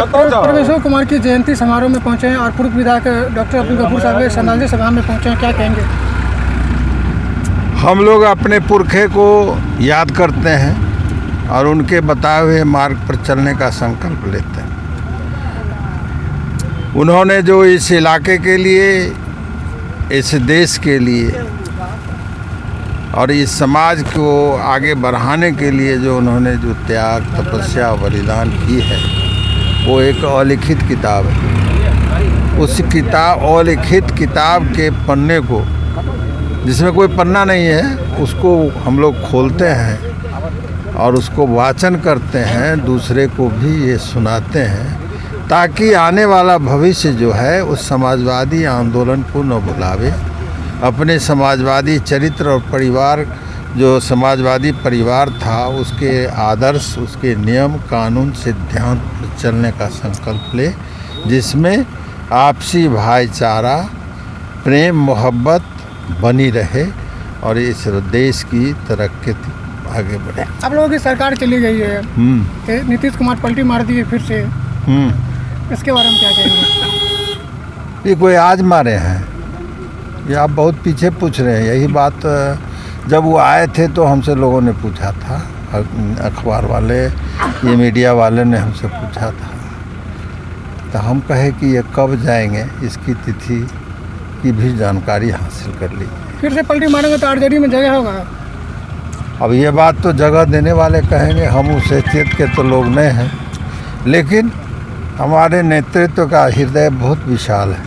परमेश्वर कुमार की जयंती समारोह में पहुंचे हैं और पूर्व विधायक डॉक्टर अब्दुल गफूर साहब श्रद्धांजलि सभा में पहुंचे हैं, क्या कहेंगे? हम लोग अपने पुरखे को याद करते हैं और उनके बताए हुए मार्ग पर चलने का संकल्प लेते हैं। उन्होंने जो इस इलाके के लिए, इस देश के लिए और इस समाज को आगे बढ़ाने के लिए जो उन्होंने जो त्याग, तपस्या और बलिदान की है, वो एक अलिखित किताब है। उस अलिखित किताब के पन्ने को, जिसमें कोई पन्ना नहीं है, उसको हम लोग खोलते हैं और उसको वाचन करते हैं, दूसरे को भी ये सुनाते हैं, ताकि आने वाला भविष्य जो है उस समाजवादी आंदोलन को न भुलावे। अपने समाजवादी चरित्र और परिवार, जो समाजवादी परिवार था, उसके आदर्श, उसके नियम कानून सिद्धांत पर चलने का संकल्प ले, जिसमें आपसी भाईचारा, प्रेम, मोहब्बत बनी रहे और इस देश की तरक्की आगे बढ़े। आप लोगों की सरकार चली गई है, नीतीश कुमार पलटी मार दी है फिर से, इसके बारे में क्या कहेंगे? ये कोई आज मारे हैं? ये आप बहुत पीछे पूछ रहे हैं। यही बात जब वो आए थे तो हमसे लोगों ने पूछा था, अखबार वाले, ये मीडिया वाले ने हमसे पूछा था, तो हम कहे कि ये कब जाएंगे, इसकी तिथि की भी जानकारी हासिल कर ली। फिर से पलटी मारेंगे तो आरजेडी में जगह होगा? अब ये बात तो जगह देने वाले कहेंगे, हम उस हैसियत के तो लोग नहीं हैं, लेकिन हमारे नेतृत्व का हृदय बहुत विशाल है,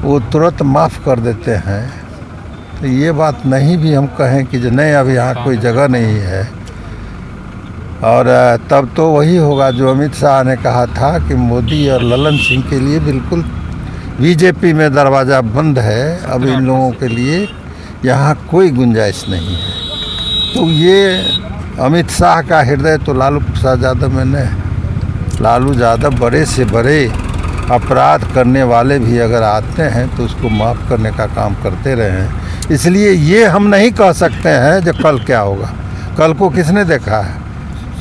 वो तुरंत माफ़ कर देते हैं। तो ये बात नहीं भी हम कहें कि जो नहीं, अब यहाँ कोई जगह नहीं है, और तब तो वही होगा जो अमित शाह ने कहा था कि मोदी और ललन सिंह के लिए बिल्कुल बीजेपी में दरवाज़ा बंद है, अब इन लोगों के लिए यहाँ कोई गुंजाइश नहीं है। तो ये अमित शाह का हृदय तो लालू प्रसाद यादव में नहीं। लालू यादव बड़े से बड़े अपराध करने वाले भी अगर आते हैं तो उसको माफ़ करने का काम करते रहे हैं। इसलिए ये हम नहीं कह सकते हैं जो कल क्या होगा। कल को किसने देखा है?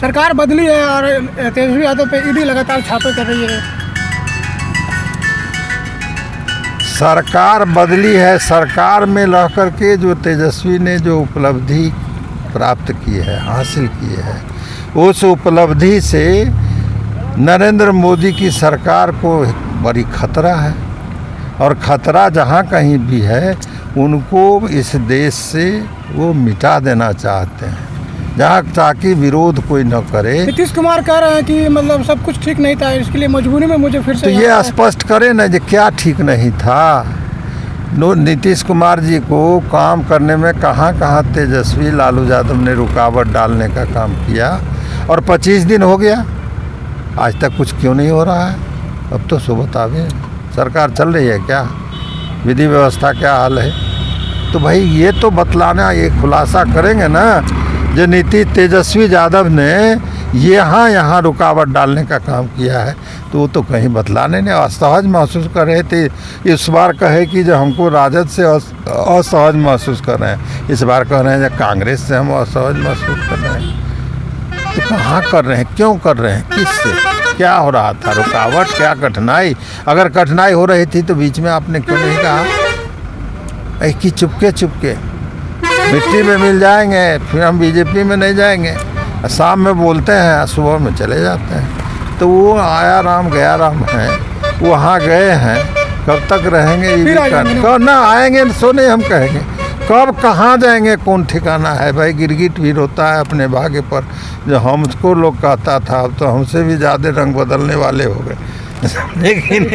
सरकार बदली है और तेजस्वी यादव पे ईडी लगातार छापे कर रही है। सरकार बदली है, सरकार में रह कर के जो तेजस्वी ने जो उपलब्धि प्राप्त की है, हासिल की है, उस उपलब्धि से नरेंद्र मोदी की सरकार को बड़ी खतरा है, और ख़तरा जहाँ कहीं भी है उनको इस देश से वो मिटा देना चाहते हैं, जहाँ ताकि विरोध कोई न करे। नीतीश कुमार कह रहे हैं कि मतलब सब कुछ ठीक नहीं था, इसके लिए मजबूरी में मुझे फिर से। तो ये स्पष्ट करे ना जो क्या ठीक नहीं था। नीतीश कुमार जी को काम करने में कहाँ तेजस्वी लालू यादव ने रुकावट डालने का काम किया, और 25 दिन हो गया, आज तक कुछ क्यों नहीं हो रहा है? अब तो सो बतावे, सरकार चल रही है क्या? विधि व्यवस्था क्या हाल है? तो भाई ये तो बतलाना, ये खुलासा करेंगे ना जो तेजस्वी यादव ने यहाँ रुकावट डालने का काम किया है, तो वो तो कहीं बतलाने नहीं। असहज महसूस कर रहे थे, इस बार कहे कि जो हमको राजद से असहज महसूस कर रहे हैं, इस बार कह रहे हैं जो कांग्रेस से हम असहज महसूस कर रहे हैं। तो कहाँ कर रहे हैं, क्यों कर रहे हैं, किससे, क्या हो रहा था? रुकावट क्या कठिनाई? अगर कठिनाई हो रही थी तो बीच में आपने क्यों नहीं कहा कि चुपके मिट्टी में मिल जाएंगे, फिर हम बीजेपी में नहीं जाएंगे? शाम में बोलते हैं, सुबह में चले जाते हैं। तो वो आया राम गया राम है, वहाँ गए हैं, कब तक रहेंगे? ये भी कब ना आएंगे सो नहीं हम कहेंगे, कब कहाँ जाएंगे कौन ठिकाना है? भाई गिरगिट भी रोता है अपने भाग्य पर, जो हमको लोग कहता था, अब तो हमसे भी ज़्यादा रंग बदलने वाले हो गए। लेकिन